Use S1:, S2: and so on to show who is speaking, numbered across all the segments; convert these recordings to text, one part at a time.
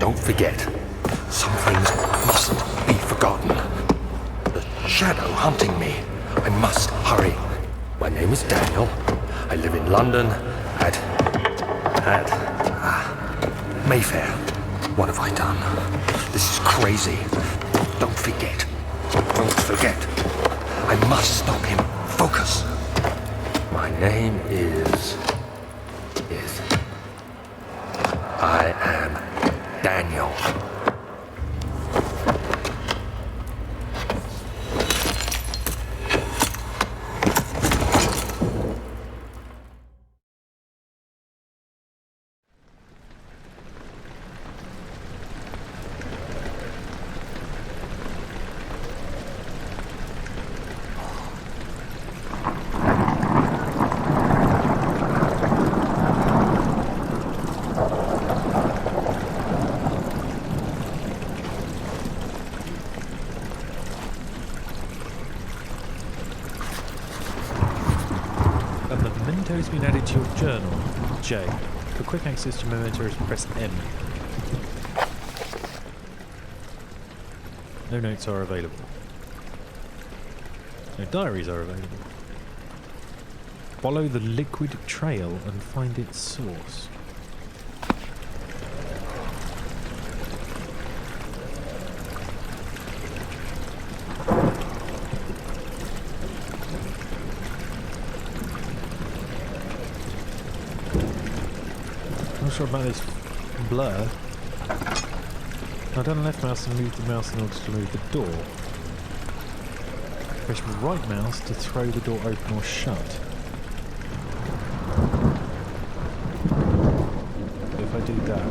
S1: Don't forget. Some things mustn't be forgotten. The shadow hunting me. I must hurry. My name is Daniel. I live in London at Mayfair. What have I done? This is crazy. Don't forget. Don't forget. I must stop him. Focus. My name is... I am Daniel.
S2: Has been added to your journal. J. For quick access to mementos, press M. No notes are available. No diaries are available. Follow the liquid trail and find its source. Not sure about this blur. I've done left mouse and move the mouse in order to move the door. Press right mouse to throw the door open or shut. So if I do that,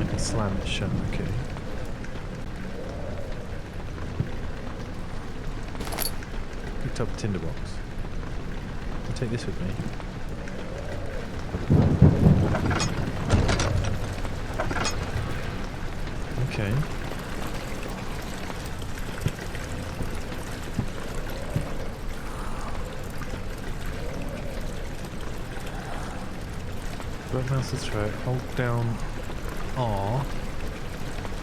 S2: I can slam it shut, okay. Picked up a tinderbox. I'll take this with me. Okay. Right mouse to throw it, hold down R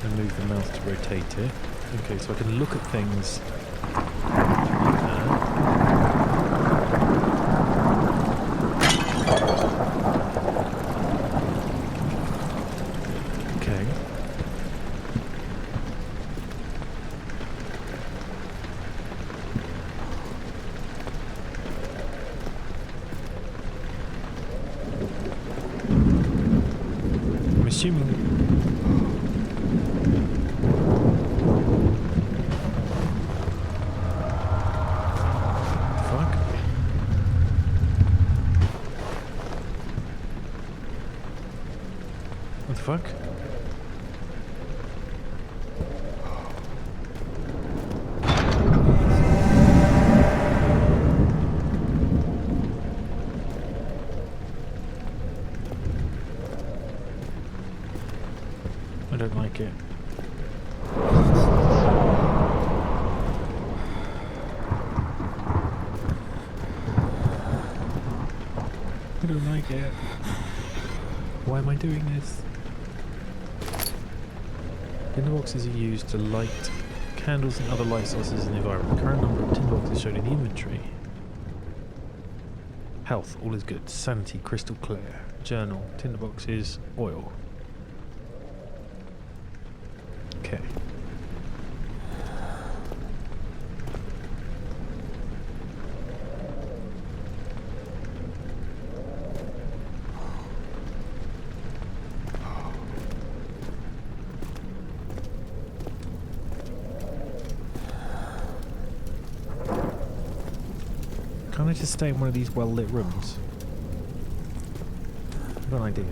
S2: and move the mouse to rotate it. Okay, so I can look at things like that. Okay. I'm assuming... Fuck. What the fuck? I don't like it. I don't like it. Why am I doing this? Tinderboxes are used to light candles and other light sources in the environment. The current number of tinderboxes shown in the inventory. Health, all is good. Sanity, crystal clear. Journal, tinderboxes, oil. Okay. Can't I just stay in one of these well-lit rooms? I've got an idea.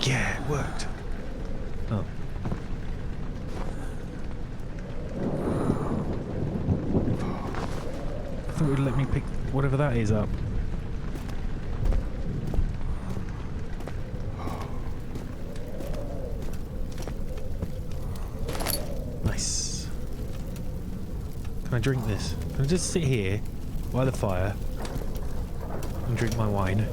S2: Yeah, it worked. Oh. I thought it would let me pick whatever that is up. Nice. Can I drink this? Can I just sit here by the fire and drink my wine.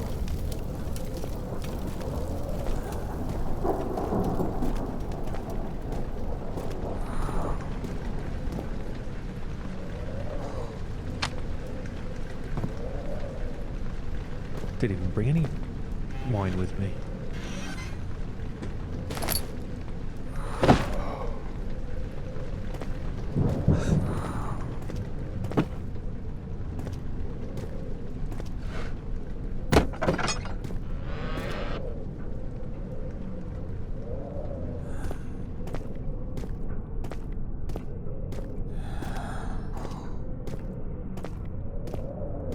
S2: Didn't even bring any wine with me.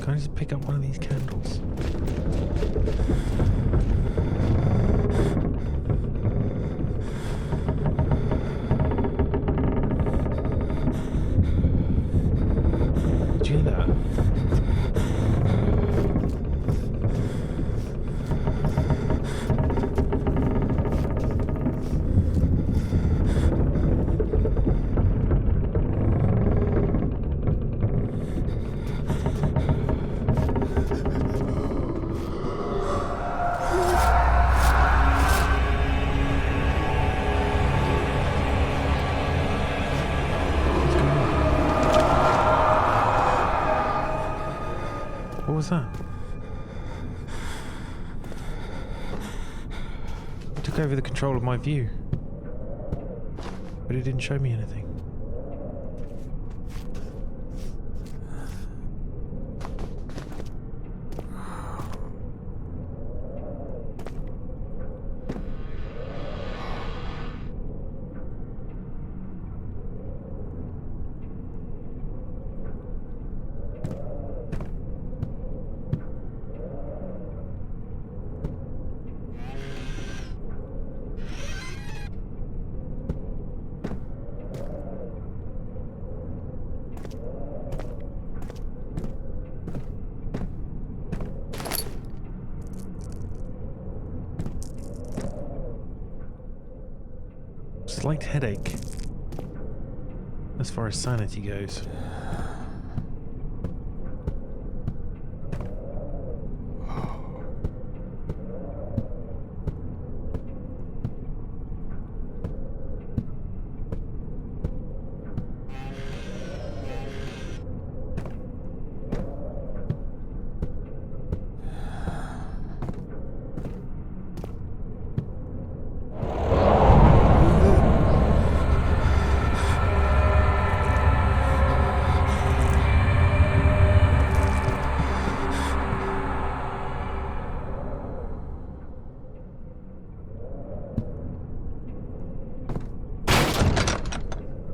S2: Can I just pick up one of these candles? Did you hear that? What was that? It took over the control of my view, but it didn't show me anything. Slight headache, as far as sanity goes.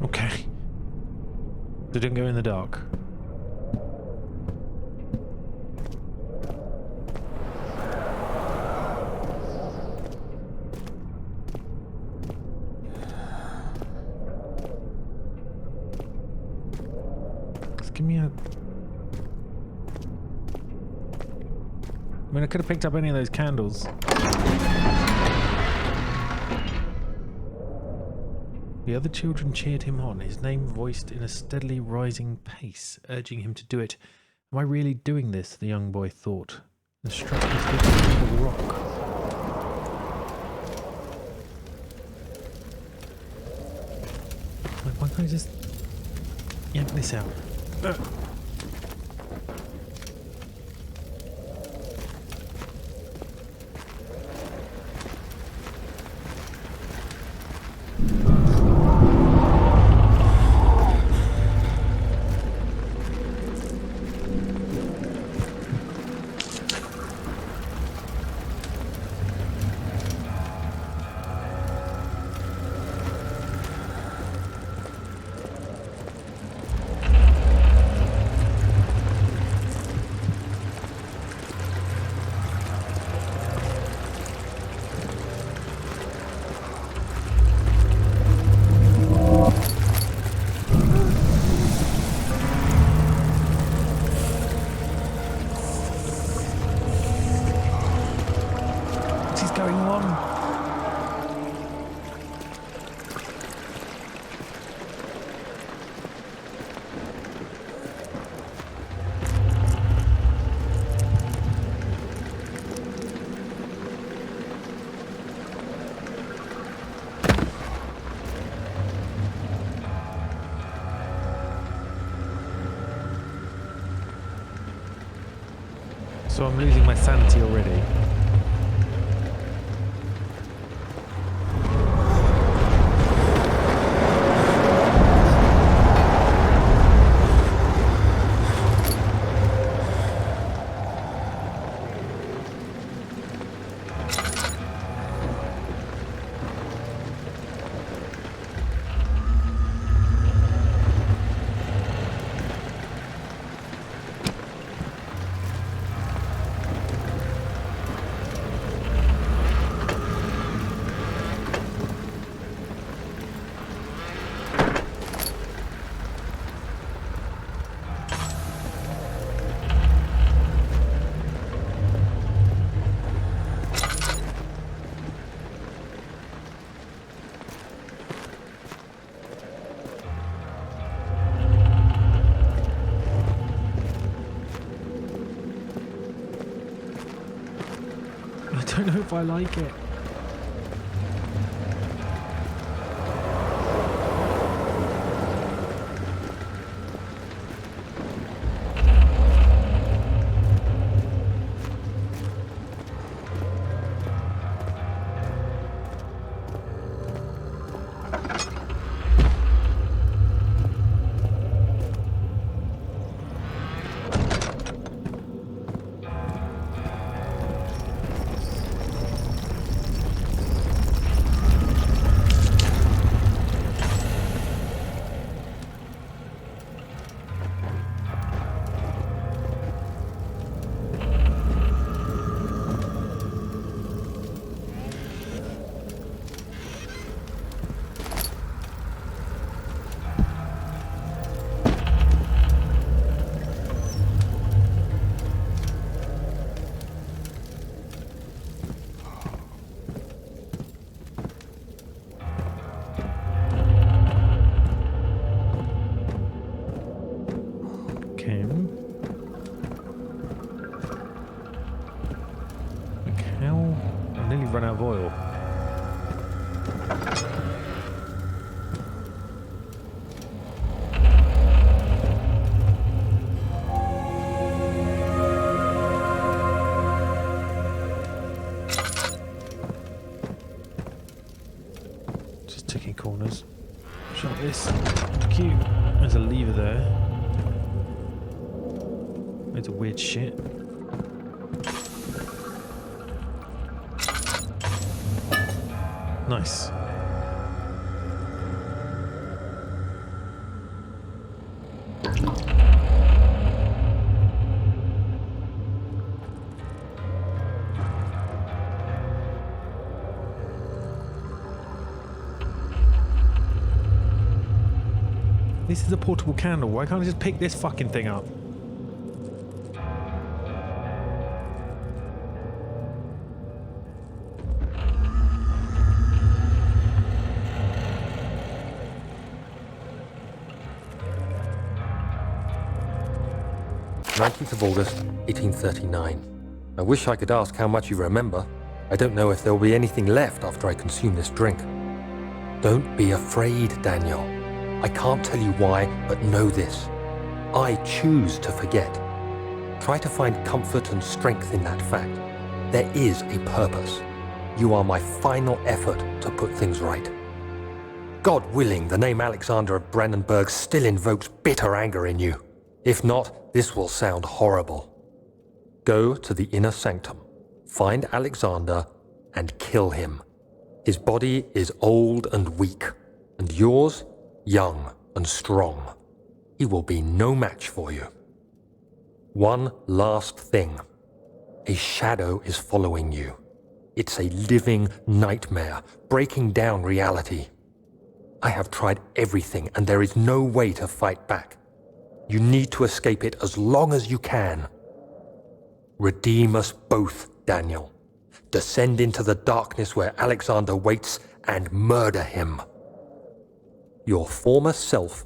S2: Okay. So don't go in the dark. Just give me a... I mean, I could have picked up any of those candles. The other children cheered him on, his name voiced in a steadily rising pace, urging him to do it. Am I really doing this? The young boy thought, and struck his head against the rock. Why can't I just yank this out? Going on? So I'm losing my sanity already. I don't know if I like it. Run out of oil. Just ticking corners. Shot this. Cute. There's a lever there. There's a weird shit. Nice. This is a portable candle. Why can't I just pick this fucking thing up?
S1: August 1839. I wish I could ask how much you remember. I don't know if there will be anything left after I consume this drink. Don't be afraid, Daniel. I can't tell you why, but know this. I choose to forget. Try to find comfort and strength in that fact. There is a purpose. You are my final effort to put things right. God willing, the name Alexander of Brandenburg still invokes bitter anger in you. If not, this will sound horrible. Go to the inner sanctum, find Alexander, and kill him. His body is old and weak, and yours, young and strong. He will be no match for you. One last thing. A shadow is following you. It's a living nightmare, breaking down reality. I have tried everything, and there is no way to fight back. You need to escape it as long as you can. Redeem us both, Daniel. Descend into the darkness where Alexander waits and murder him. Your former self,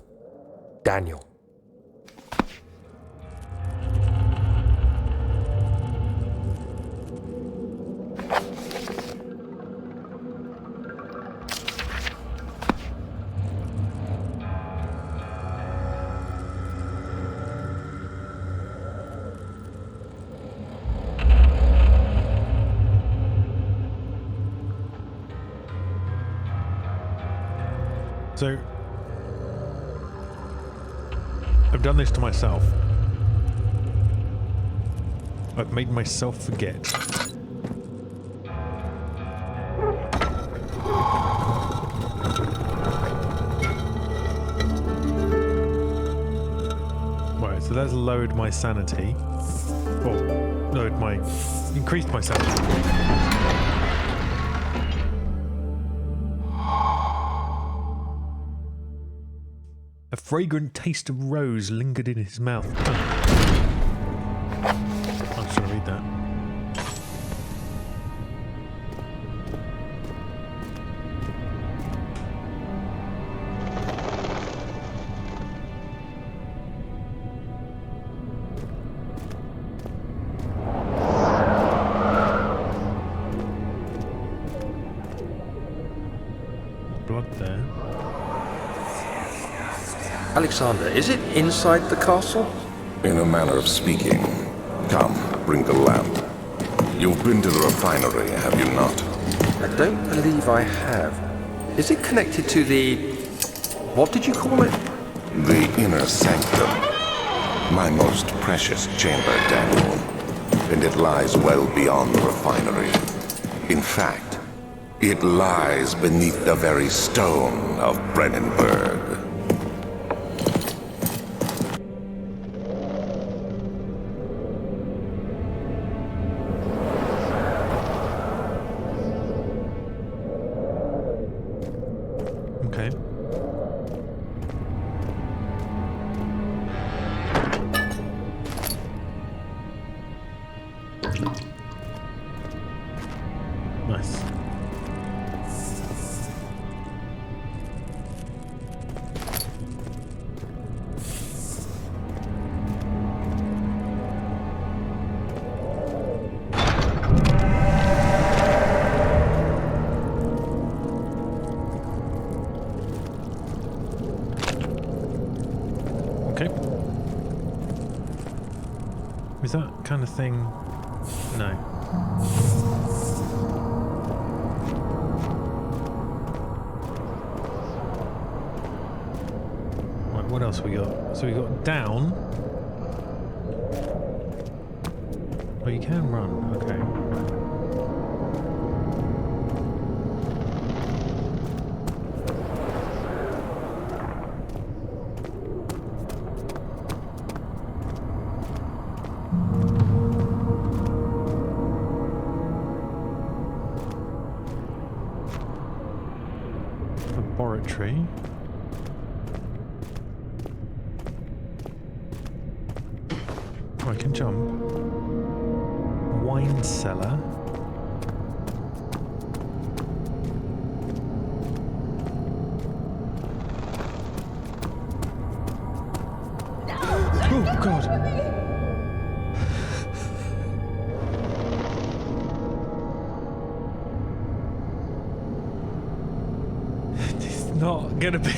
S1: Daniel.
S2: So, I've done this to myself. I've made myself forget. Right, so that's lowered my sanity. Well, increased my sanity. A fragrant taste of rose lingered in his mouth. I'm just going to read that. Blood there.
S1: Alexander, is it inside the castle?
S3: In a manner of speaking. Come, bring the lamp. You've been to the refinery, have you not?
S1: I don't believe I have. Is it connected to the... what did you call it?
S3: The inner sanctum. My most precious chamber, Daniel. And it lies well beyond the refinery. In fact, it lies beneath the very stone of Brennenburg.
S2: Okay. Nice. Okay. Is that kind of thing? No. Right, what else we got? So we got down. Oh, you can run. Okay. Laboratory. Oh, I can jump. Wine cellar. Oh, God. It's not gonna be.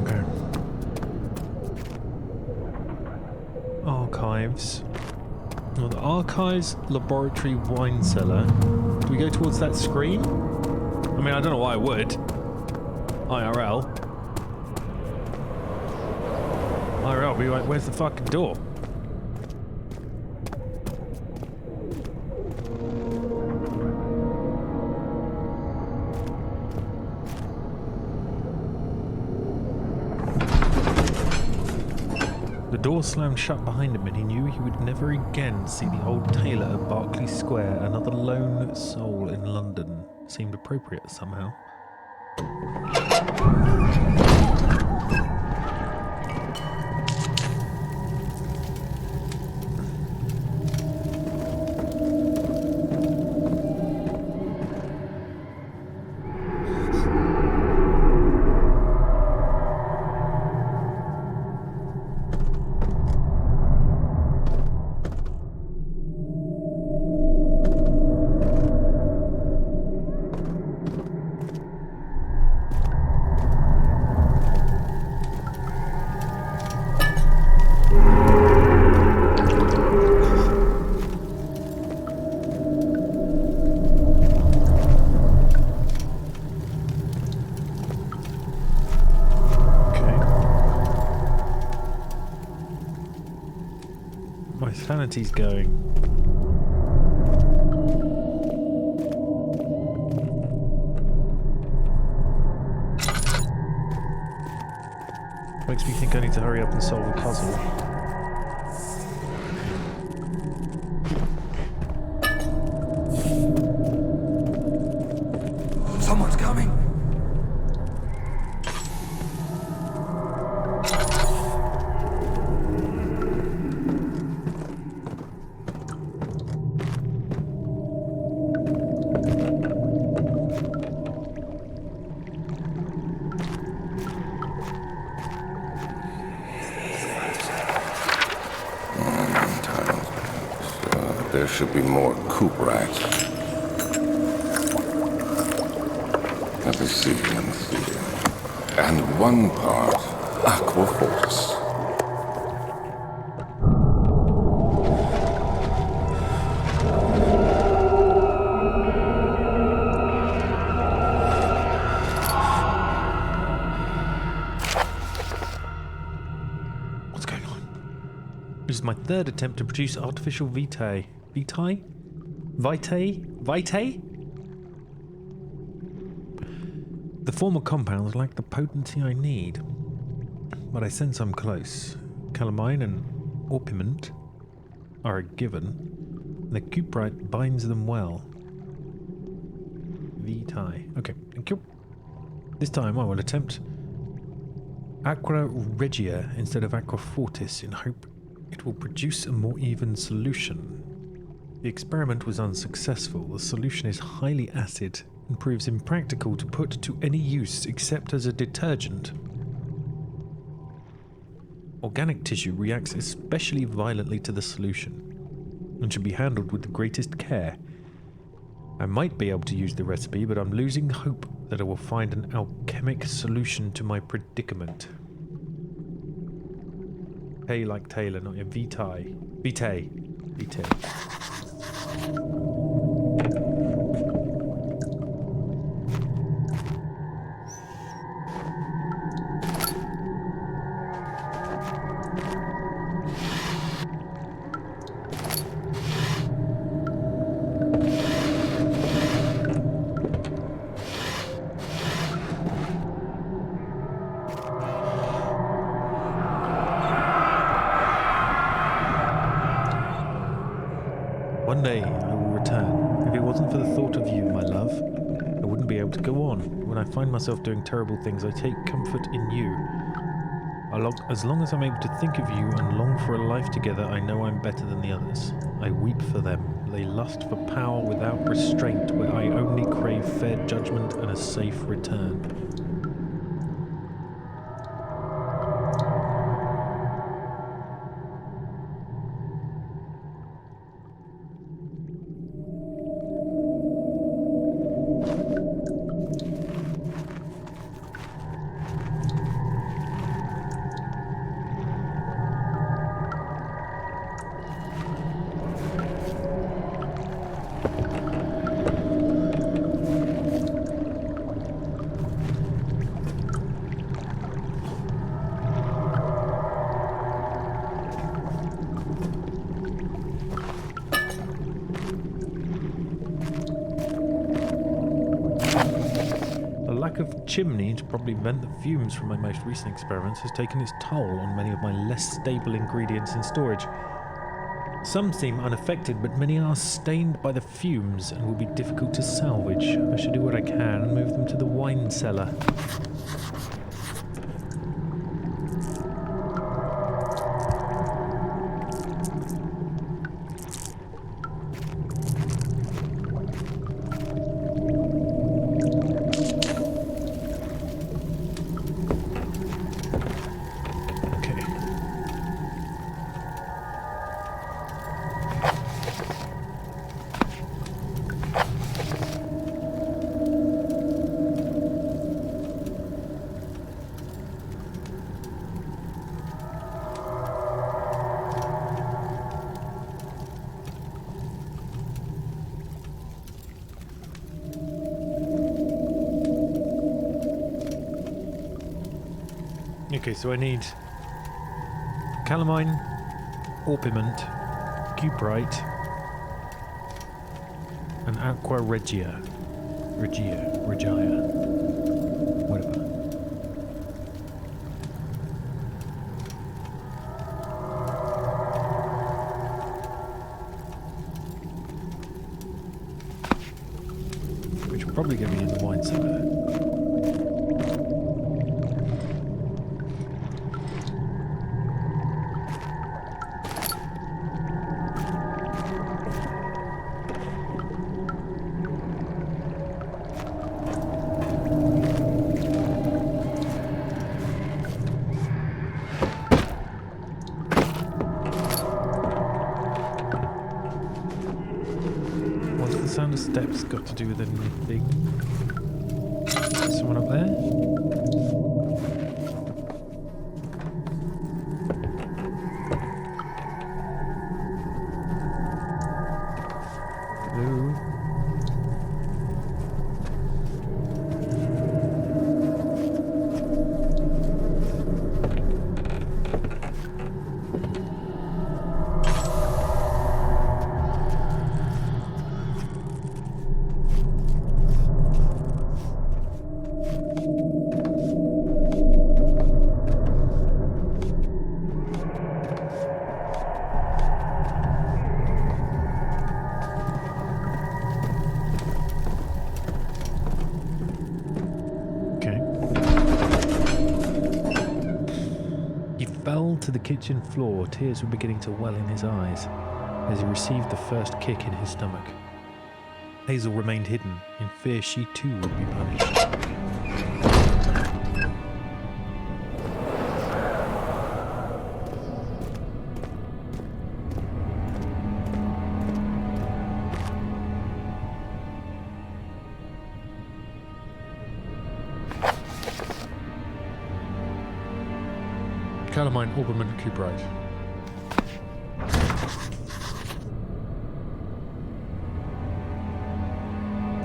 S2: Okay. Archives. Well, the archives, laboratory, wine cellar. Do we go towards that screen? I mean, I don't know why I would. IRL. IRL, be like, where's the fucking door? The door slammed shut behind him and he knew he would never again see the old tailor of Berkeley Square. Another lone soul in London seemed appropriate somehow. Sanity's going. Makes me think I need to hurry up and solve a puzzle.
S1: Someone's coming.
S3: There should be more coop racks. Let me see. And one part aqua force.
S2: What's going on? This is my third attempt to produce artificial vitae. Vitae? Vitae? The former compounds lack the potency I need, but I sense I'm close. Calamine and orpiment are a given. The cuprite binds them well. Vitae. Okay, thank you. This time I will attempt aqua regia instead of aqua fortis in hope it will produce a more even solution. The experiment was unsuccessful. The solution is highly acid and proves impractical to put to any use except as a detergent. Organic tissue reacts especially violently to the solution and should be handled with the greatest care. I might be able to use the recipe, but I'm losing hope that I will find an alchemic solution to my predicament. Tay like Taylor, not your Vitae. Vitae. One day I will return. If it wasn't for the thought of you, my love, I wouldn't be able to go on. When I find myself doing terrible things, I take comfort in you. As long as I'm able to think of you and long for a life together, I know I'm better than the others. I weep for them. They lust for power without restraint, where I only crave fair judgment and a safe return. Of chimney to probably vent the fumes from my most recent experiments has taken its toll on many of my less stable ingredients in storage. Some seem unaffected, but many are stained by the fumes and will be difficult to salvage. I should do what I can and move them to the wine cellar. Okay, so I need calamine, orpiment, cuprite, and aqua regia. Regia. Whatever. Which will probably get me in the wine cellar. Sound of steps got to do with anything? Is someone up there? Hello? To the kitchen floor, tears were beginning to well in his eyes as he received the first kick in his stomach. Hazel remained hidden, in fear she too would be punished. Calamine Obermann cuprite.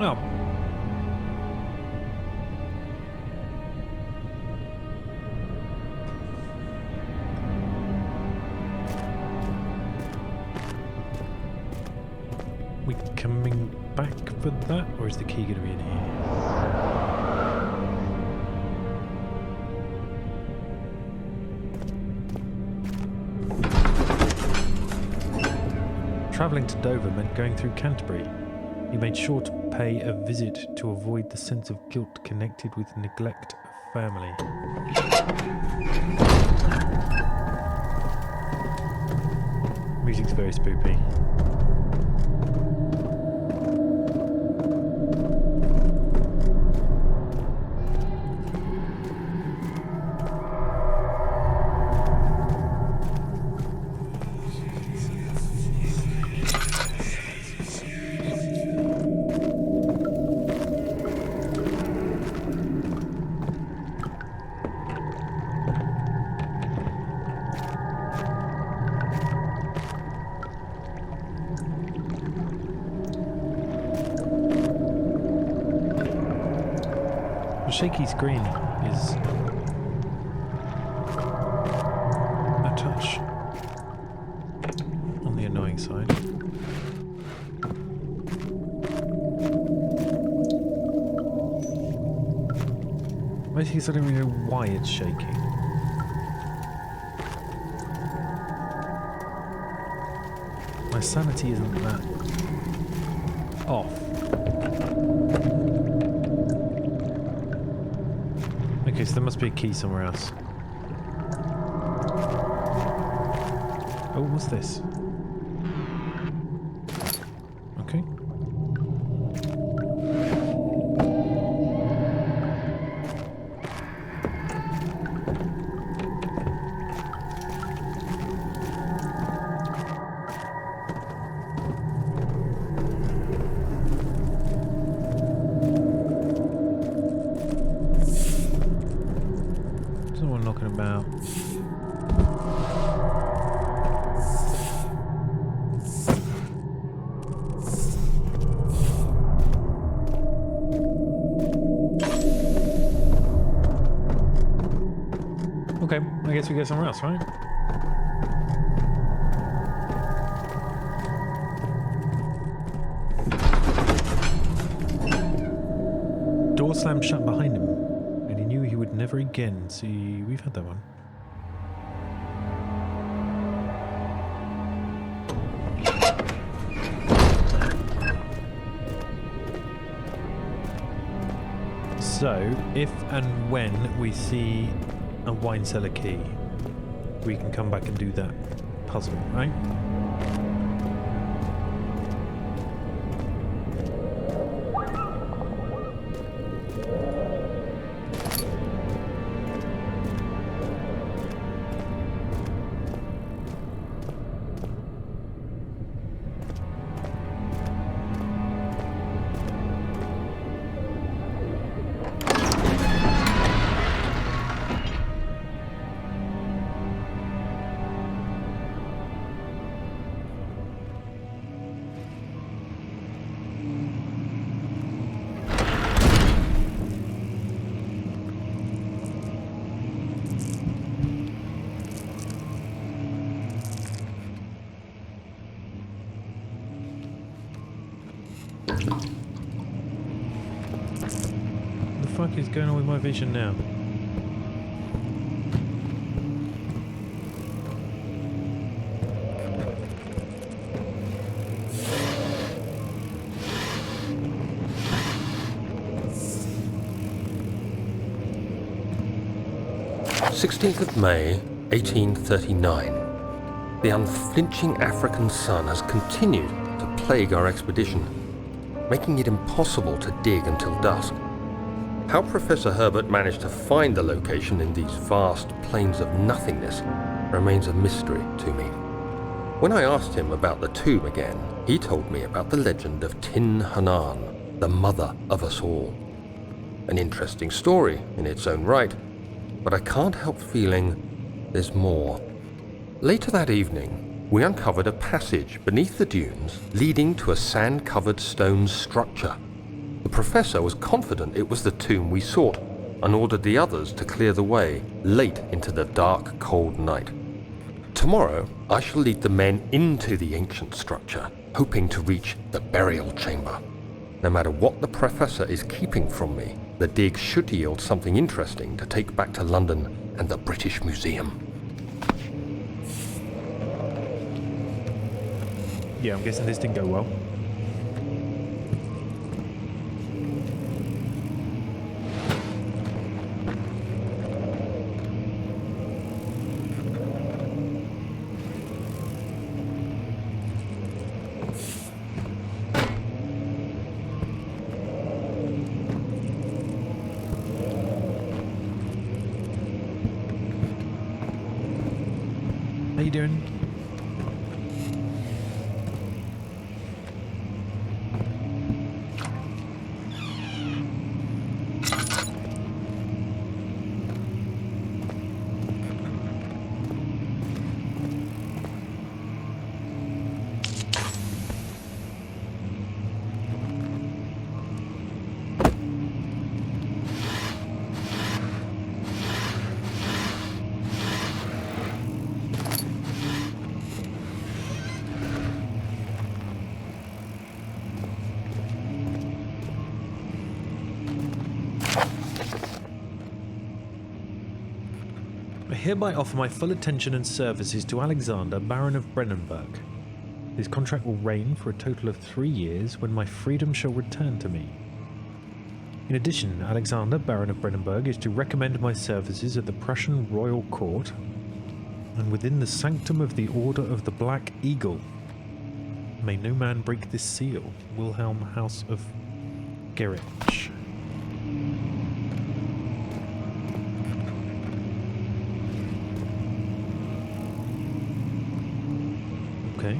S2: Oh. We coming back for that, or is the key going to be in here? Travelling to Dover meant going through Canterbury. He made sure to pay a visit to avoid the sense of guilt connected with neglect of family. Music's very spoopy. The shaky screen is a touch on the annoying side. Basically, I don't really know why it's shaking. My sanity isn't that off. Okay, so there must be a key somewhere else. Oh, what's this? Okay. Someone knocking about. Okay, I guess we go somewhere else, right? door slammed shut behind him, and he knew he would never again see... We've had that one. So, if and when we see a wine cellar key, we can come back and do that puzzle, right? What the fuck is going on with my vision now?
S1: May 1839. The unflinching African sun has continued to plague our expedition, making it impossible to dig until dusk. How Professor Herbert managed to find the location in these vast plains of nothingness remains a mystery to me. When I asked him about the tomb again, he told me about the legend of Tin Hanan, the mother of us all. An interesting story in its own right, but I can't help feeling there's more. Later that evening, we uncovered a passage beneath the dunes leading to a sand-covered stone structure. The professor was confident it was the tomb we sought and ordered the others to clear the way late into the dark, cold night. Tomorrow, I shall lead the men into the ancient structure, hoping to reach the burial chamber. No matter what the professor is keeping from me, the dig should yield something interesting to take back to London and the British Museum.
S2: Yeah, I'm guessing this didn't go well. How you doing? I hereby offer my full attention and services to Alexander, Baron of Brennenburg. His contract will reign for a total of 3 years when my freedom shall return to me. In addition, Alexander, Baron of Brennenburg, is to recommend my services at the Prussian Royal Court and within the sanctum of the Order of the Black Eagle. May no man break this seal. Wilhelm, House of Gerich. Okay.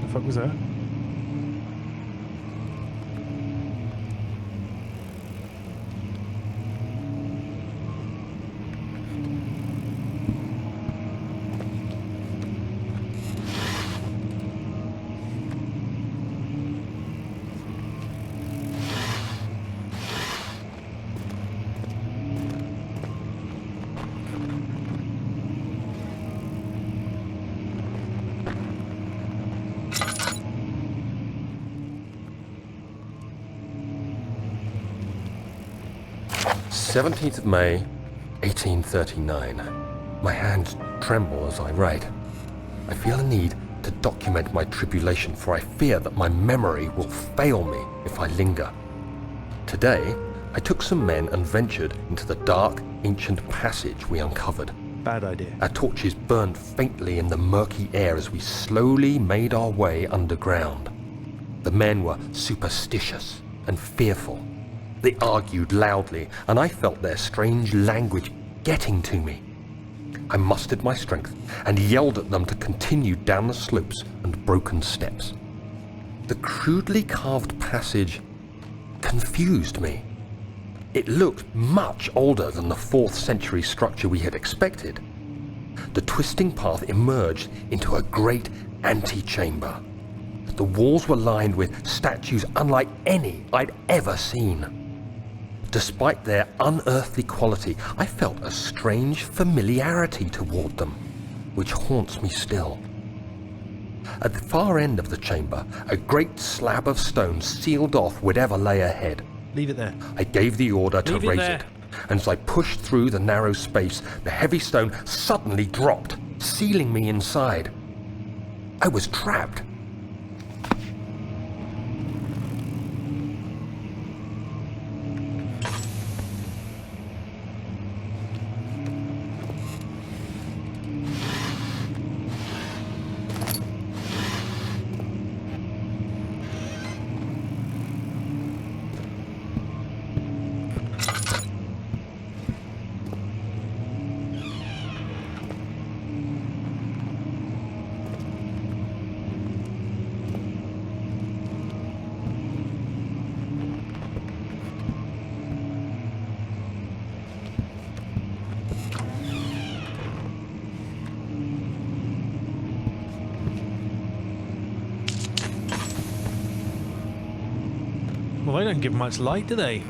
S2: The fuck was that?
S1: 17th of May, 1839. My hands tremble as I write. I feel a need to document my tribulation, for I fear that my memory will fail me if I linger. Today, I took some men and ventured into the dark, ancient passage we uncovered.
S2: Bad idea.
S1: Our torches burned faintly in the murky air as we slowly made our way underground. The men were superstitious and fearful. They argued loudly, and I felt their strange language getting to me. I mustered my strength and yelled at them to continue down the slopes and broken steps. The crudely carved passage confused me. It looked much older than the 4th century structure we had expected. The twisting path emerged into a great antechamber. The walls were lined with statues unlike any I'd ever seen. Despite their unearthly quality, I felt a strange familiarity toward them, which haunts me still. At the far end of the chamber, a great slab of stone sealed off whatever lay ahead.
S2: Leave it there.
S1: I gave the order to
S2: Leave it
S1: raise
S2: there.
S1: it, and as I pushed through the narrow space, the heavy stone suddenly dropped, sealing me inside. I was trapped.
S2: Well, they don't give much light, do they?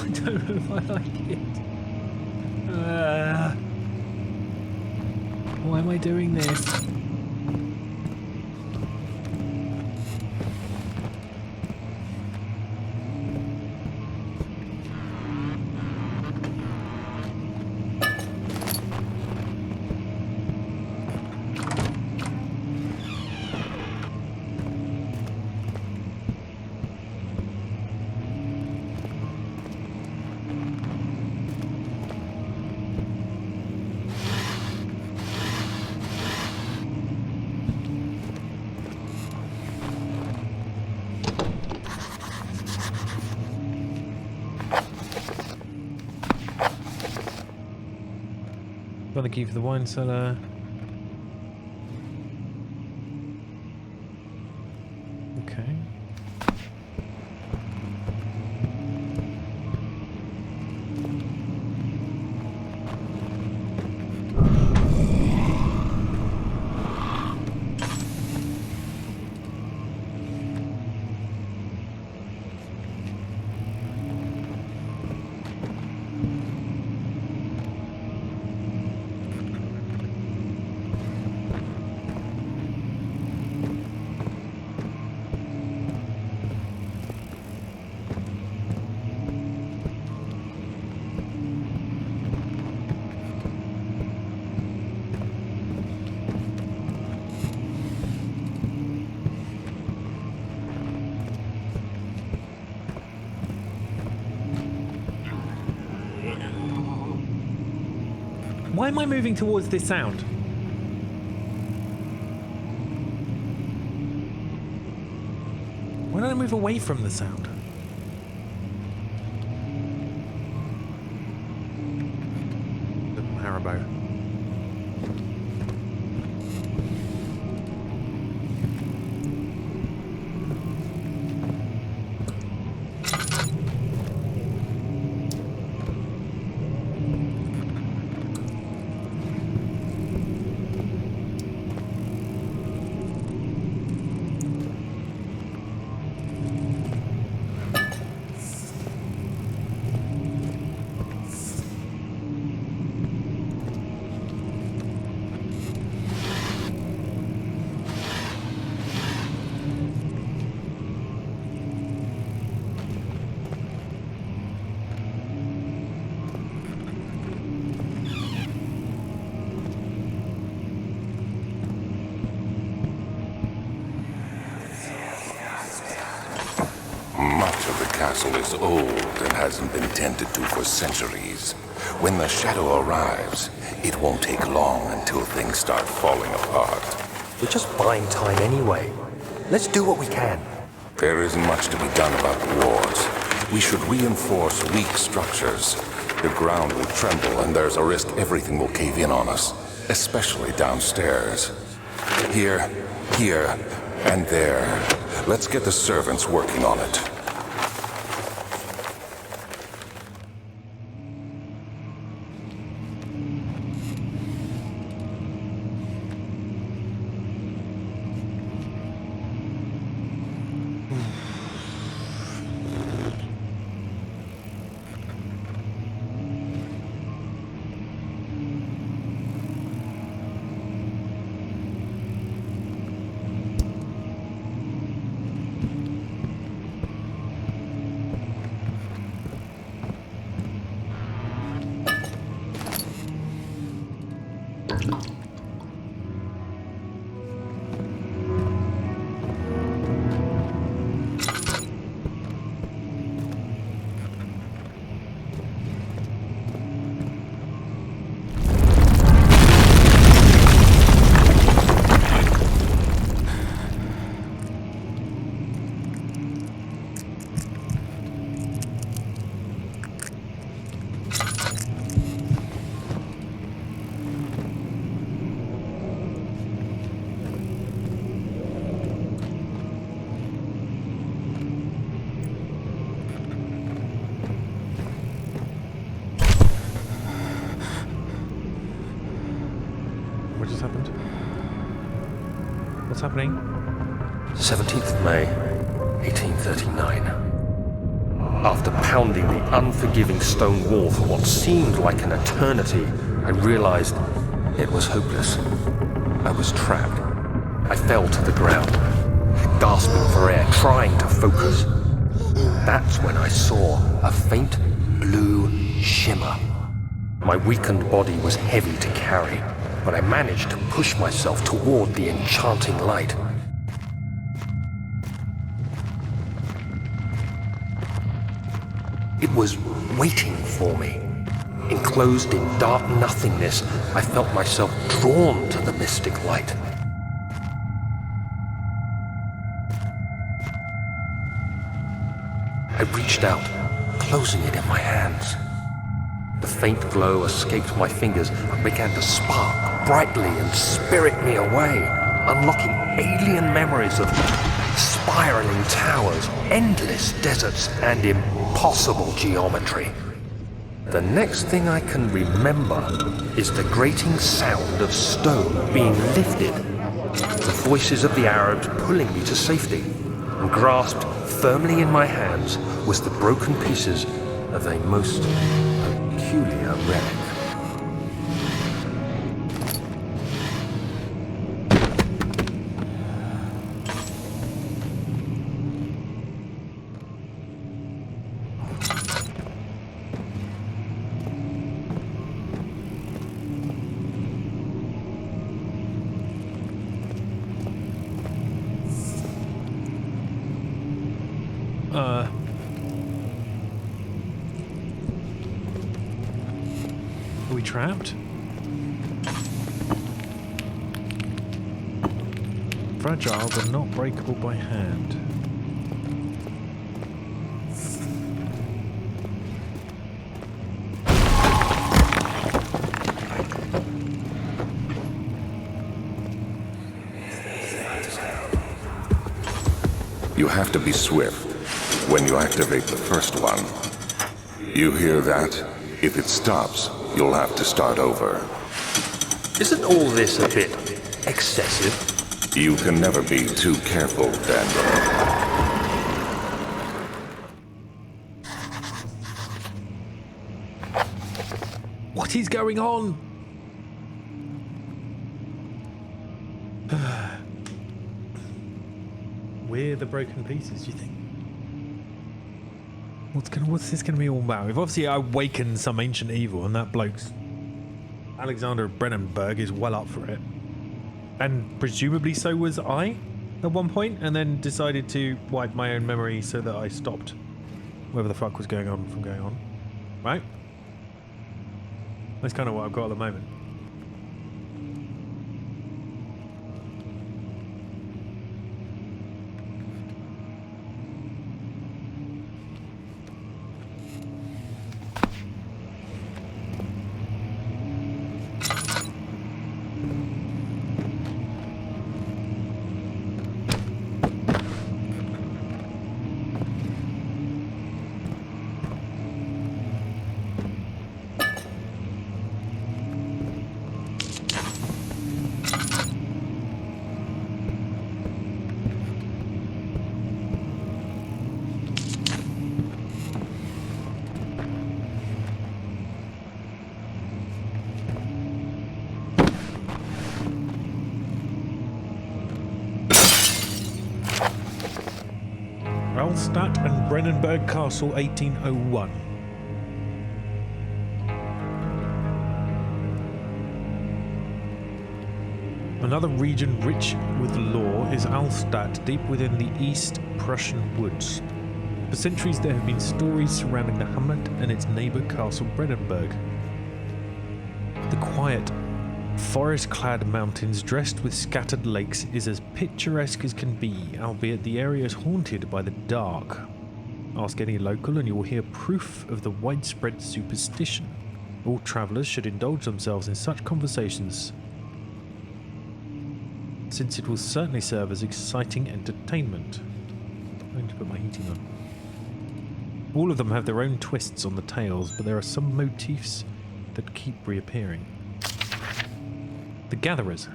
S2: I don't know if I like it. Why am I doing this? Got the key for the wine cellar. Okay. Why am I moving towards this sound? Why don't I move away from the sound? Haribo.
S3: old and hasn't been tended to for centuries. When the shadow arrives, it won't take long until things start falling apart.
S1: We're just buying time anyway. Let's do what we can.
S3: There isn't much to be done about the wars. We should reinforce weak structures. The ground will tremble and there's a risk everything will cave in on us, especially downstairs. Here, and there. Let's get the servants working on it.
S2: What just happened? What's happening?
S1: 17th of May, 1839. After pounding the unforgiving stone wall for what seemed like an eternity, I realized it was hopeless. I was trapped. I fell to the ground, gasping for air, trying to focus. That's when I saw a faint blue shimmer. My weakened body was heavy to carry, but I managed to push myself toward the enchanting light. It was waiting for me. Enclosed in dark nothingness, I felt myself drawn to the mystic light. I reached out, closing it in my hands. The faint glow escaped my fingers and began to spark brightly and spirit me away, unlocking alien memories of spiraling towers, endless deserts, and impossible geometry. The next thing I can remember is the grating sound of stone being lifted, the voices of the Arabs pulling me to safety, and grasped firmly in my hands was the broken pieces of a most peculiar relic.
S2: Are we trapped? Fragile but not breakable by hand.
S3: You have to be swift when you activate the first one. You hear that? If it stops, you'll have to start over.
S1: Isn't all this a bit excessive?
S3: You can never be too careful, Daniel.
S2: What is going on? We're the broken pieces, do you think? What's this gonna be all about? We've obviously awakened some ancient evil, and that bloke's Alexander Brennenberg is well up for it. And presumably so was I at one point, and then decided to wipe my own memory so that I stopped whatever the fuck was going on from going on. Right? That's kind of what I've got at the moment. Alstadt and Brennenburg Castle, 1801. Another region rich with lore is Alstadt, deep within the East Prussian woods. For centuries there have been stories surrounding the hamlet and its neighbour Castle Brennenburg. The quiet, forest-clad mountains dressed with scattered lakes is as picturesque as can be, albeit the area is haunted by the dark. Ask any local and you will hear proof of the widespread superstition. All travellers should indulge themselves in such conversations, since it will certainly serve as exciting entertainment. I'm going to put my heating on. All of them have their own twists on the tales, but there are some motifs that keep reappearing. The Gatherers.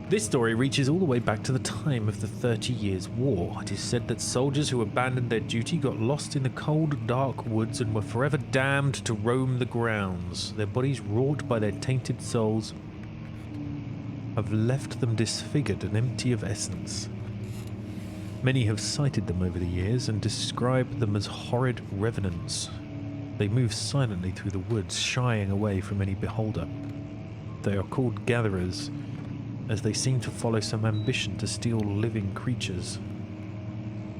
S2: This story reaches all the way back to the time of the 30 Years' War. It is said that soldiers who abandoned their duty got lost in the cold, dark woods and were forever damned to roam the grounds. Their bodies, wrought by their tainted souls, have left them disfigured and empty of essence. Many have cited them over the years and described them as horrid revenants. They move silently through the woods, shying away from any beholder. They are called gatherers, as they seem to follow some ambition to steal living creatures.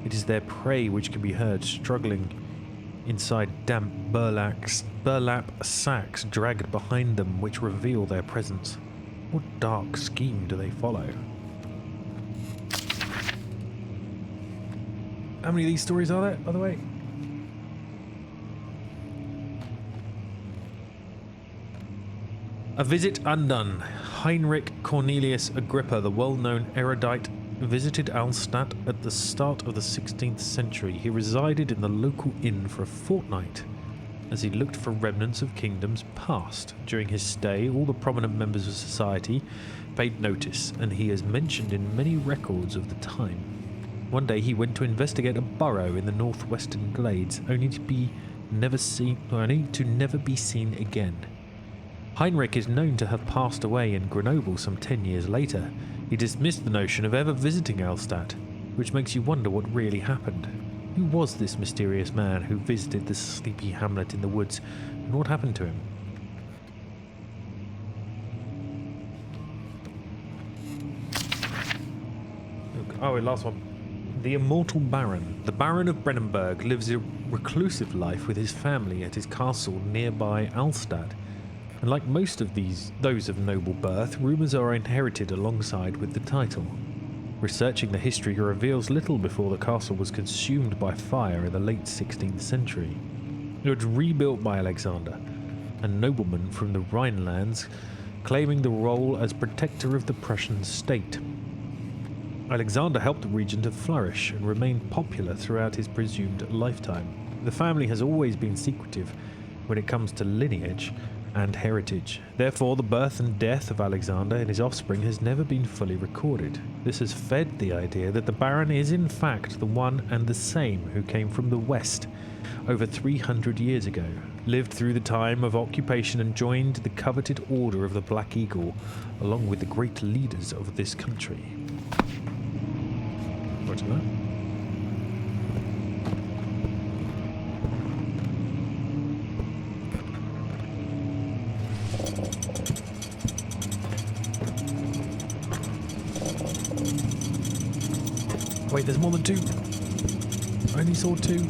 S2: It is their prey which can be heard struggling inside damp burlap sacks dragged behind them, which reveal their presence. What dark scheme do they follow? How many of these stories are there, by the way? A Visit Undone. Heinrich Cornelius Agrippa, the well-known erudite, visited Alstadt at the start of the 16th century. He resided in the local inn for a fortnight as he looked for remnants of kingdoms past. During his stay, all the prominent members of society paid notice, and he is mentioned in many records of the time. One day he went to investigate a burrow in the northwestern glades, only to never be seen again. Heinrich is known to have passed away in Grenoble some 10 years later. He dismissed the notion of ever visiting Alstadt, which makes you wonder what really happened. Who was this mysterious man who visited this sleepy hamlet in the woods, and what happened to him? Oh, last one. The Immortal Baron. The Baron of Brennenburg lives a reclusive life with his family at his castle nearby Alstadt. And like most of those of noble birth, rumours are inherited alongside with the title. Researching the history reveals little before the castle was consumed by fire in the late 16th century. It was rebuilt by Alexander, a nobleman from the Rhinelands, claiming the role as protector of the Prussian state. Alexander helped the region to flourish and remained popular throughout his presumed lifetime. The family has always been secretive when it comes to lineage and heritage. Therefore, the birth and death of Alexander and his offspring has never been fully recorded. This has fed the idea that the Baron is in fact the one and the same who came from the west over 300 years ago, lived through the time of occupation and joined the coveted Order of the Black Eagle, along with the great leaders of this country. What's that? Wait, there's more than two. I only saw 2.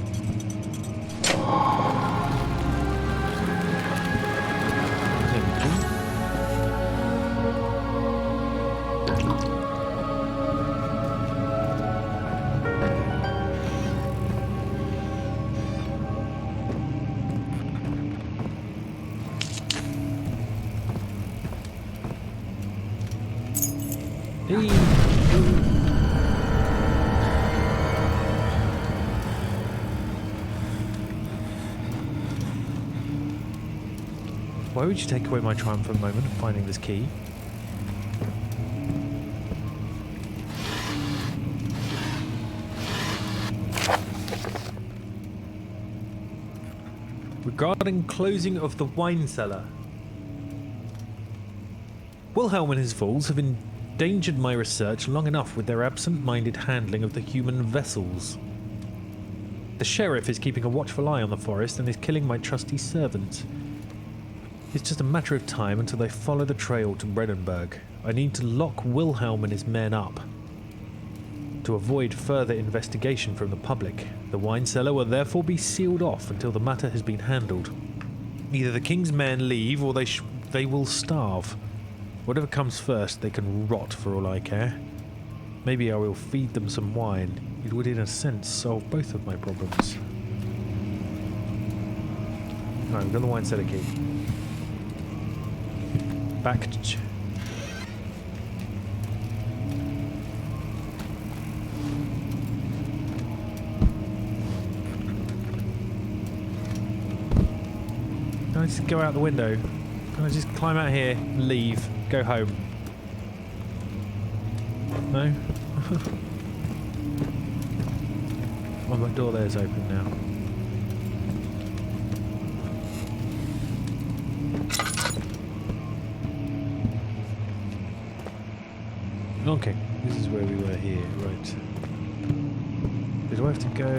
S2: Why would you take away my triumphant moment of finding this key? Regarding closing of the wine cellar. Wilhelm and his fools have endangered my research long enough with their absent-minded handling of the human vessels. The sheriff is keeping a watchful eye on the forest and is killing my trusty servant. It's just a matter of time until they follow the trail to Brennenburg. I need to lock Wilhelm and his men up. To avoid further investigation from the public, the wine cellar will therefore be sealed off until the matter has been handled. Either the king's men leave or they will starve. Whatever comes first, they can rot for all I care. Maybe I will feed them some wine. It would in a sense solve both of my problems. Alright, we've got the wine cellar key. Back to... Can I just go out the window? Can I just climb out here, leave, go home? No? Oh, my door there's open now. Okay, this is where we were here, right. Do I have to go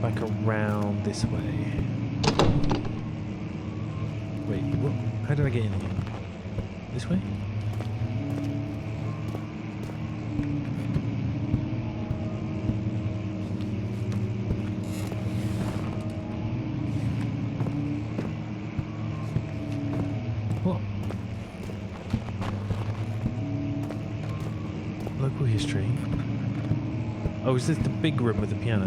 S2: back around this way? Wait, what? How do I get in here? This way? What? Local history. Oh, is this the big room with the piano?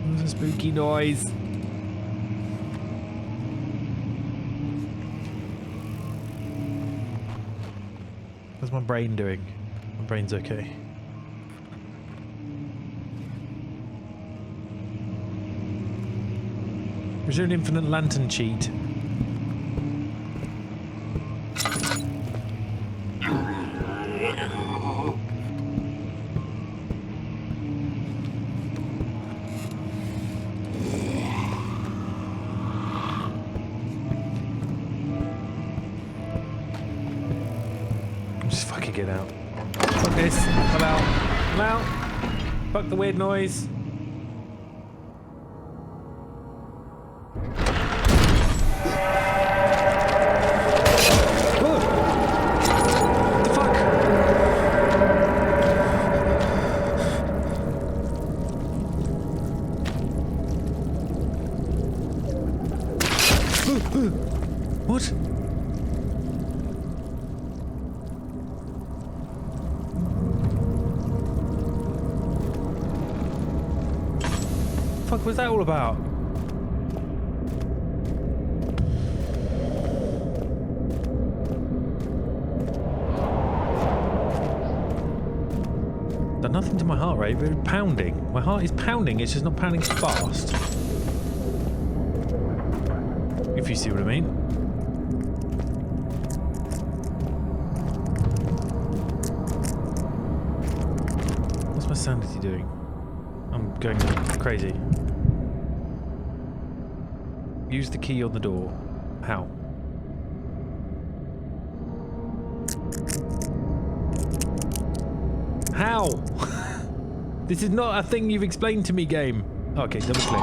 S2: What's a spooky noise? How's my brain doing? My brain's okay. Is there an infinite lantern cheat? Just fucking get out. Fuck this. I'm out. I'm out. Fuck the weird noise. What? Fuck was that all about? Done nothing to my heart rate, but it's pounding. My heart is pounding, it's just not pounding fast. If you see what I mean. What's my sanity doing? I'm going crazy. Use the key on the door. How? How? This is not a thing you've explained to me, game. Okay, double click.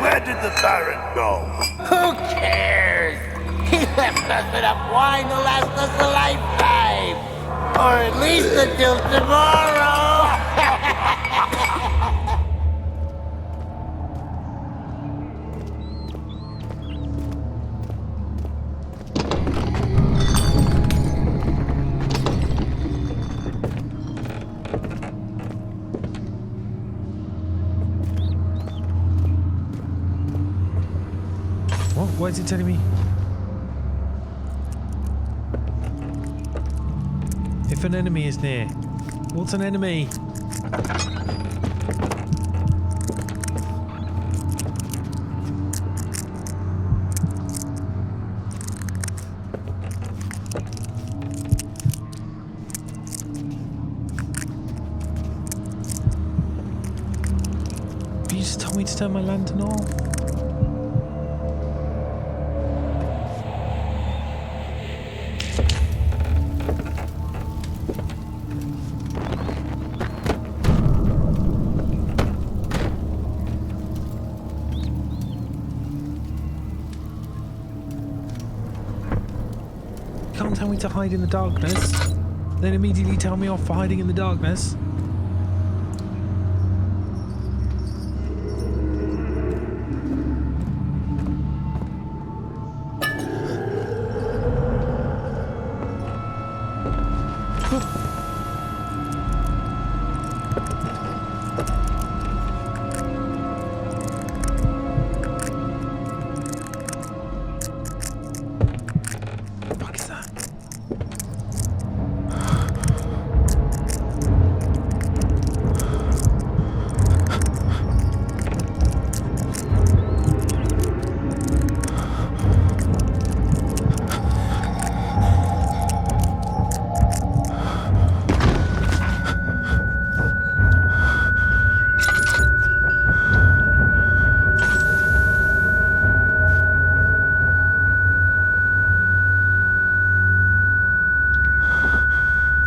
S4: Where did the Baron go?
S5: Who cares? He left us enough wine to last us a lifetime. Or at least until tomorrow.
S2: What? Why is it telling me? If an enemy is near. What's an enemy? You just told me to turn my lantern off. Can't tell me to hide in the darkness, then immediately tell me off for hiding in the darkness. What is that?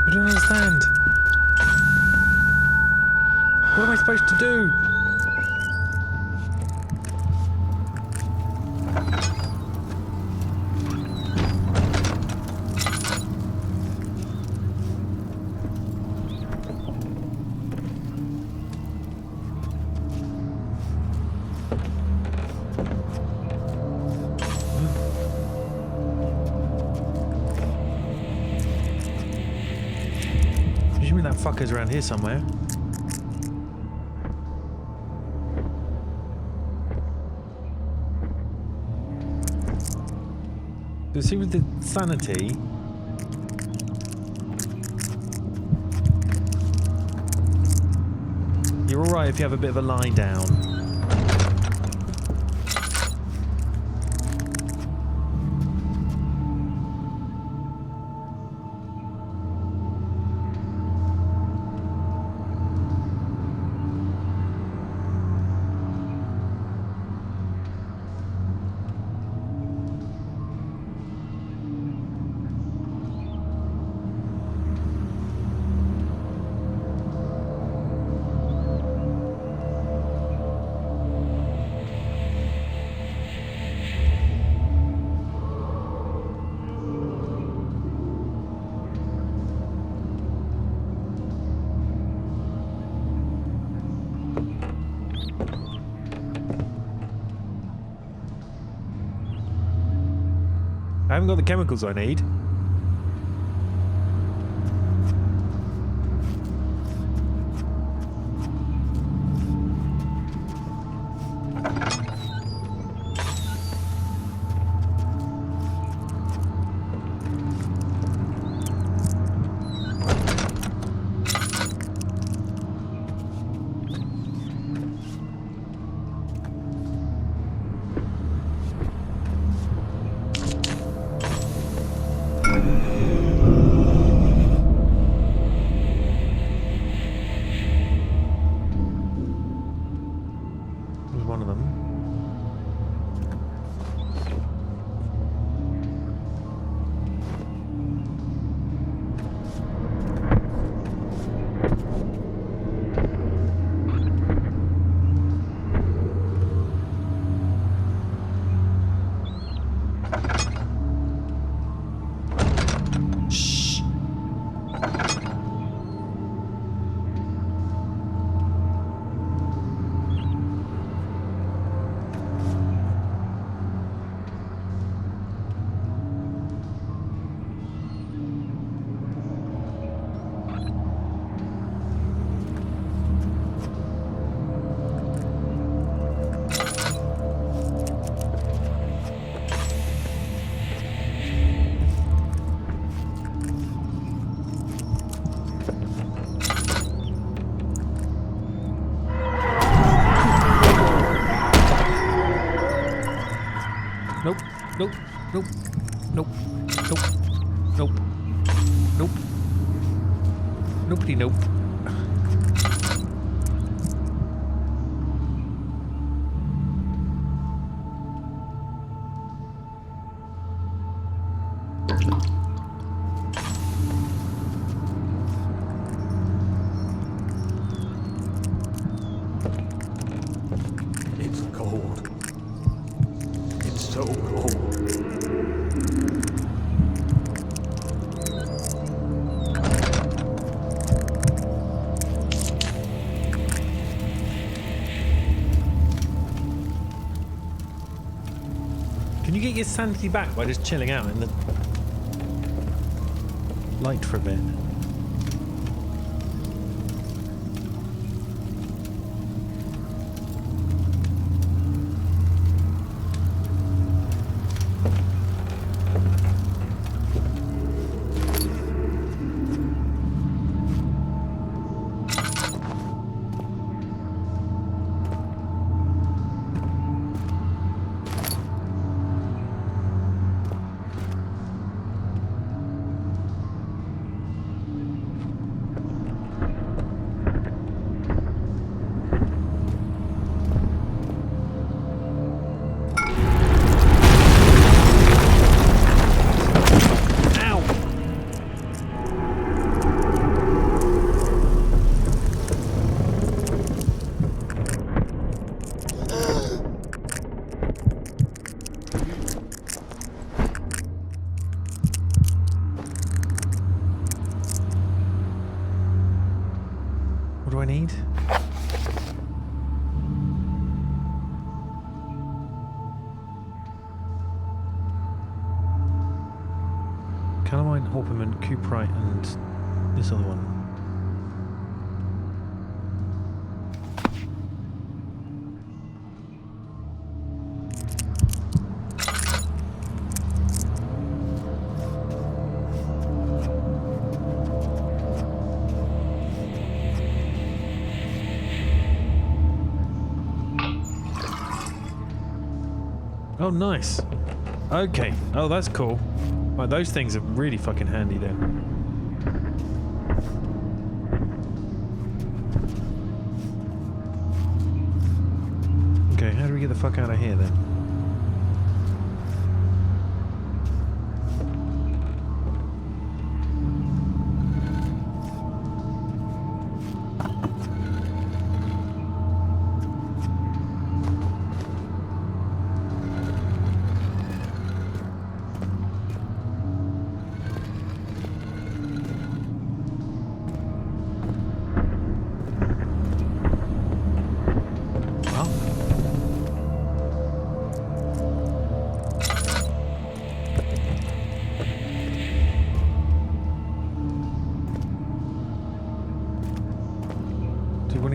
S2: I don't understand. What am I supposed to do? Presuming that fucker's around here somewhere. So see with the sanity. You're alright if you have a bit of a lie down. I haven't got the chemicals I need. Nope. Nope. Nope. Nope. Nope. Nope. Nobody nope.
S1: It's cold. It's so cold.
S2: Can you get your sanity back by just chilling out in the light for a bit? What do I need? Calamine, Horpiment, Cuprite, and this other one. Oh, nice. Okay. Oh, that's cool. Right, those things are really fucking handy then. Okay, how do we get the fuck out of here then?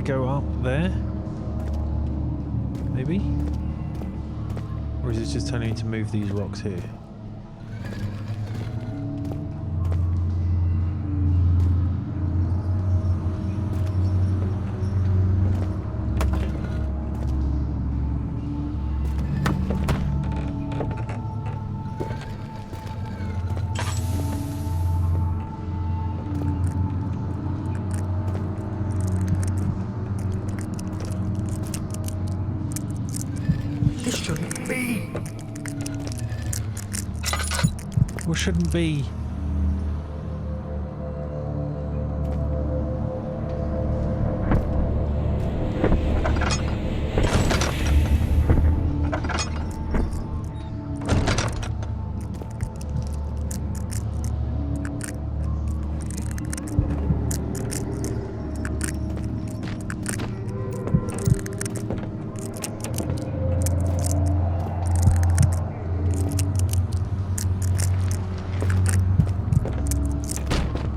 S2: Go up there? Maybe? Or is it just telling me to move these rocks here?
S1: This shouldn't be.
S2: What shouldn't be?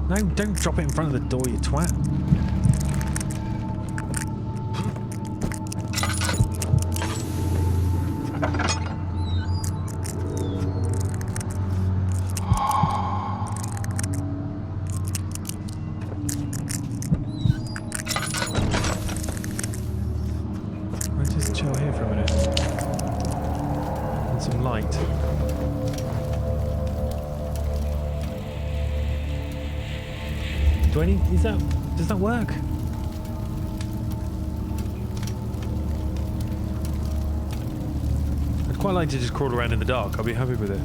S2: No, don't drop it in front of the door, you twat. Let's just chill here for a minute. And some light. Do I need... Does that work? I'd quite like to just crawl around in the dark. I'll be happy with it.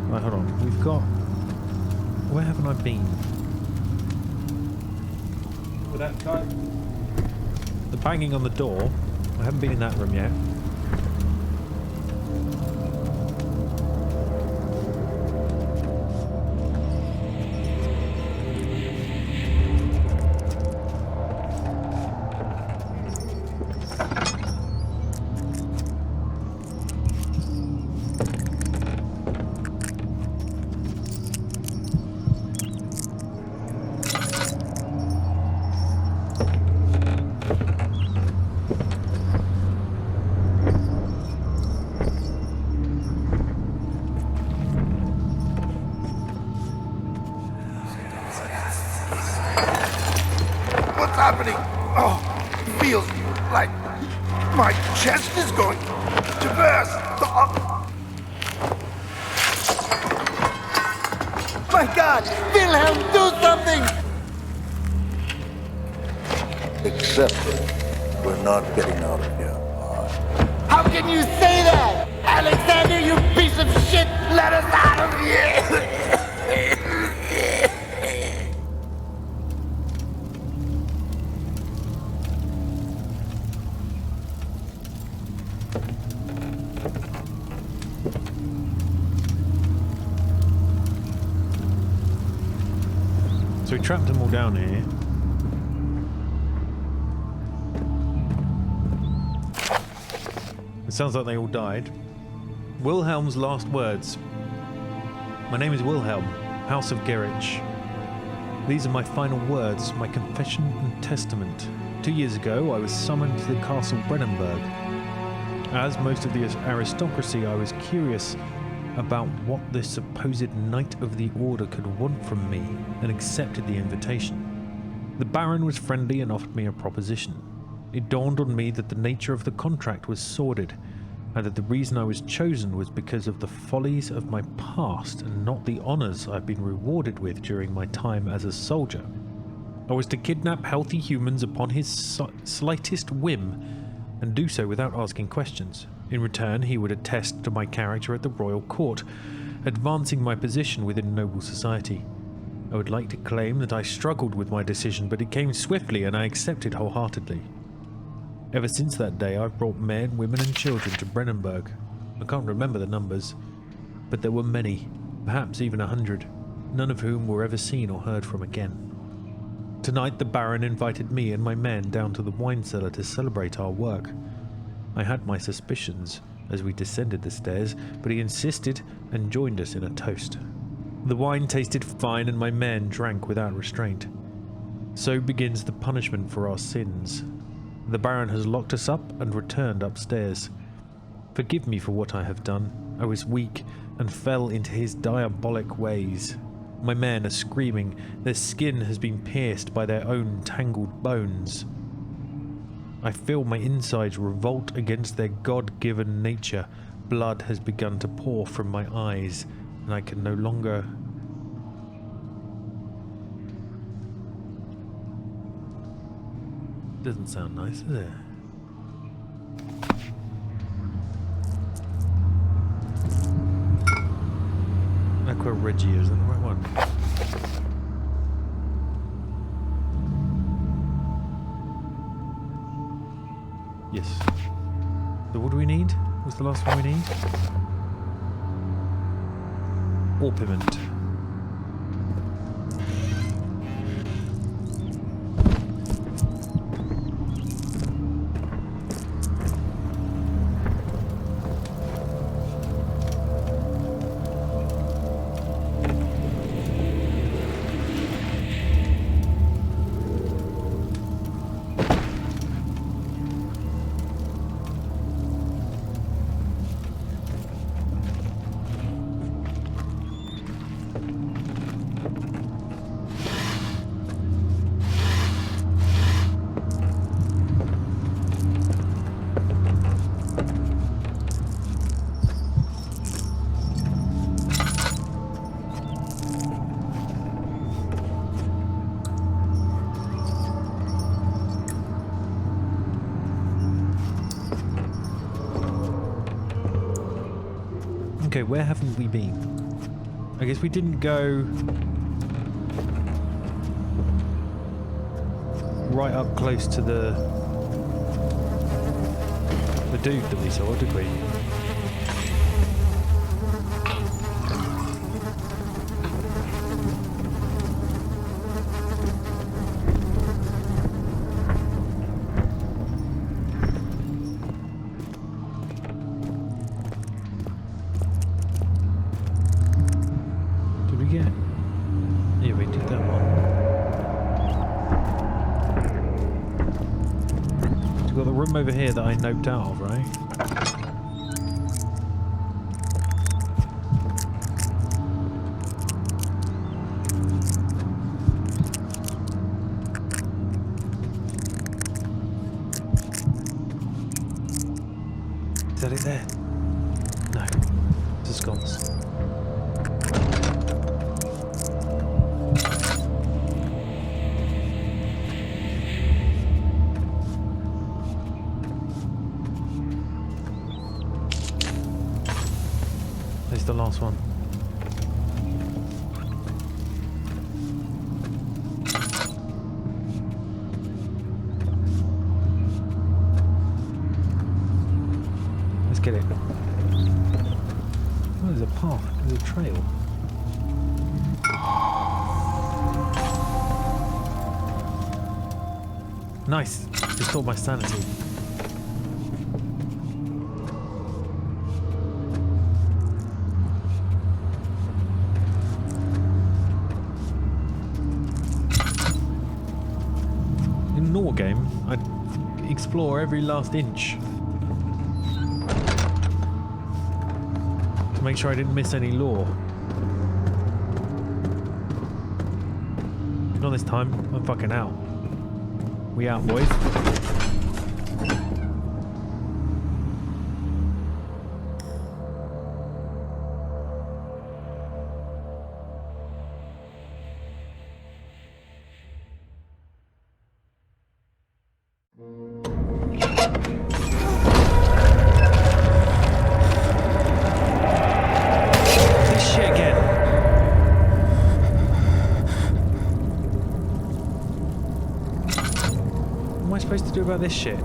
S2: Right, hold on. We've got... Where haven't I been? With that guy? The banging on the door. I haven't been in that room yet.
S4: What's happening? Oh, it feels like my chest is going to burst.
S5: My God! Wilhelm, do something!
S4: Except that we're not getting out of here alive.
S5: How can you say that? Alexander, you piece of shit! Let us out of here!
S2: So we trapped them all down here. It sounds like they all died. Wilhelm's last words. My name is Wilhelm, House of Gerich. These are my final words, my confession and testament. 2 years ago, I was summoned to the Castle Brennenburg. As most of the aristocracy, I was curious about what this supposed Knight of the Order could want from me, and accepted the invitation. The Baron was friendly and offered me a proposition. It dawned on me that the nature of the contract was sordid, and that the reason I was chosen was because of the follies of my past and not the honours I've been rewarded with during my time as a soldier. I was to kidnap healthy humans upon his slightest whim, and do so without asking questions. In return, he would attest to my character at the royal court, advancing my position within noble society. I would like to claim that I struggled with my decision, but it came swiftly and I accepted wholeheartedly. Ever since that day, I've brought men, women and children to Brennenburg. I can't remember the numbers, but there were many, perhaps even 100, none of whom were ever seen or heard from again. Tonight the Baron invited me and my men down to the wine cellar to celebrate our work. I had my suspicions as we descended the stairs, but he insisted and joined us in a toast. The wine tasted fine and my men drank without restraint. So begins the punishment for our sins. The Baron has locked us up and returned upstairs. Forgive me for what I have done. I was weak and fell into his diabolic ways. My men are screaming. Their skin has been pierced by their own tangled bones. I feel my insides revolt against their God-given nature. Blood has begun to pour from my eyes, and I can no longer... Doesn't sound nice, does it? Aqua Regia, is that the right one? Yes. So what do we need? What's the last one we need? Orpiment. Okay, where haven't we been? I guess we didn't go right up close to the dude that we saw, did we? Did we get? Yeah, we did that one. We've got the room over here that I noped out of, right? Is that it there? No. It's a sconce. There's the last one. Let's get it. Oh, there's a path. There's a trail. Nice. Restored my sanity. In a normal game, I'd explore every last inch to make sure I didn't miss any lore. Not this time. I'm fucking out. We out, boys. This shit again. What am I supposed to do about this shit?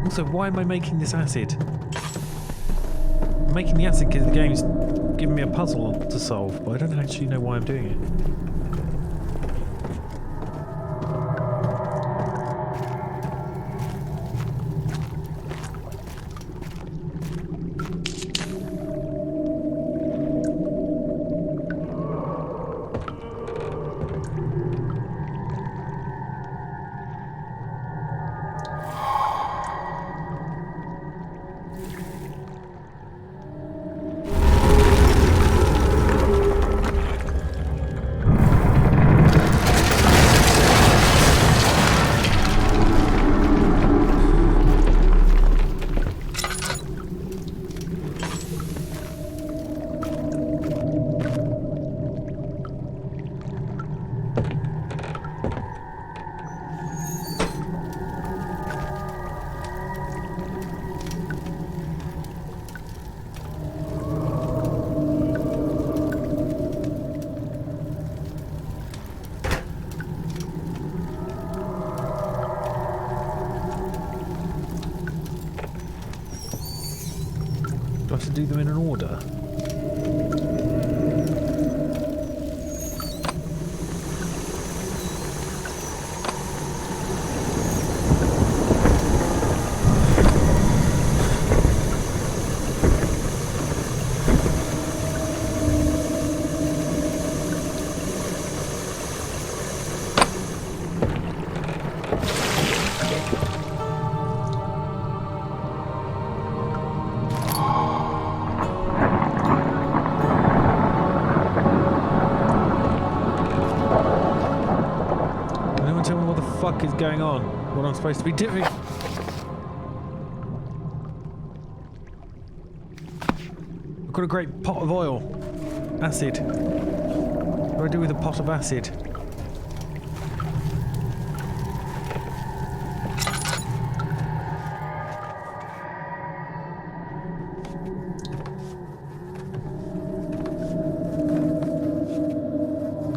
S2: Also, why am I making this acid? I'm making the acid because the game's giving me a puzzle to solve, but I don't actually know why I'm doing it. Do I have to do them in an order? Tell me what the fuck is going on, what I'm supposed to be doing. I've got a great pot of oil. Acid. What do I do with a pot of acid?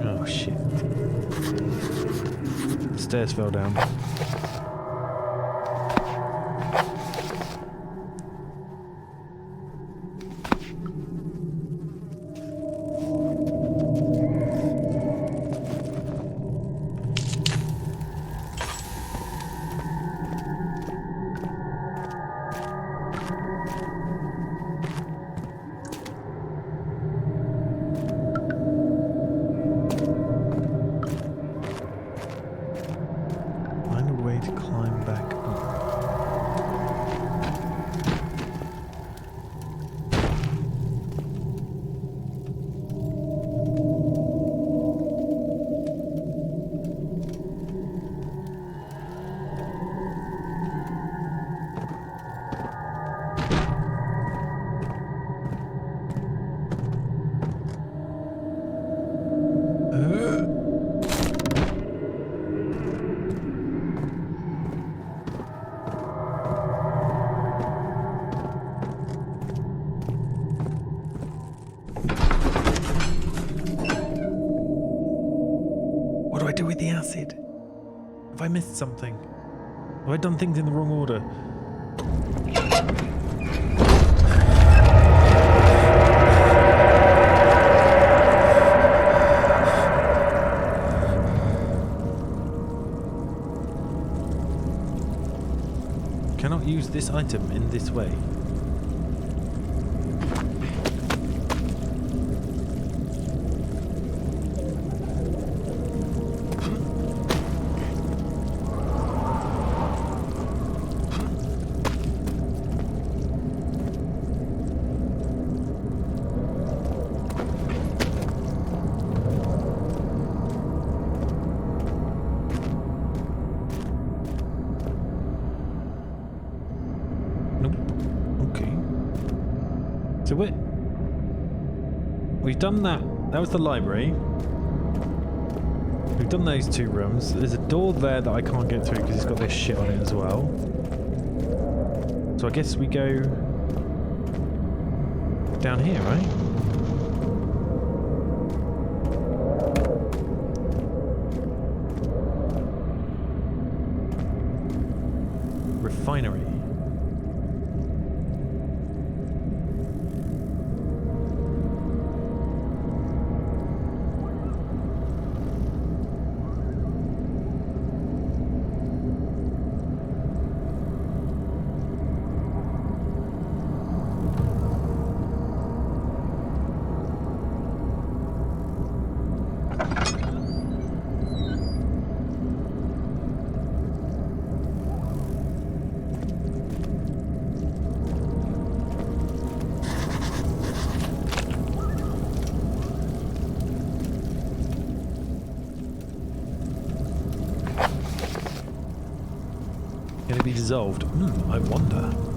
S2: Oh shit. The stairs fell down. Find a way to climb back up. What do I do with the acid? Have I missed something? Have I done things in the wrong order? Cannot use this item in this way. So we've done that. That was the library. We've done those two rooms. There's a door there that I can't get through because it's got this shit on it as well. So I guess we go down here, right? Refinery. Can it be dissolved? I wonder.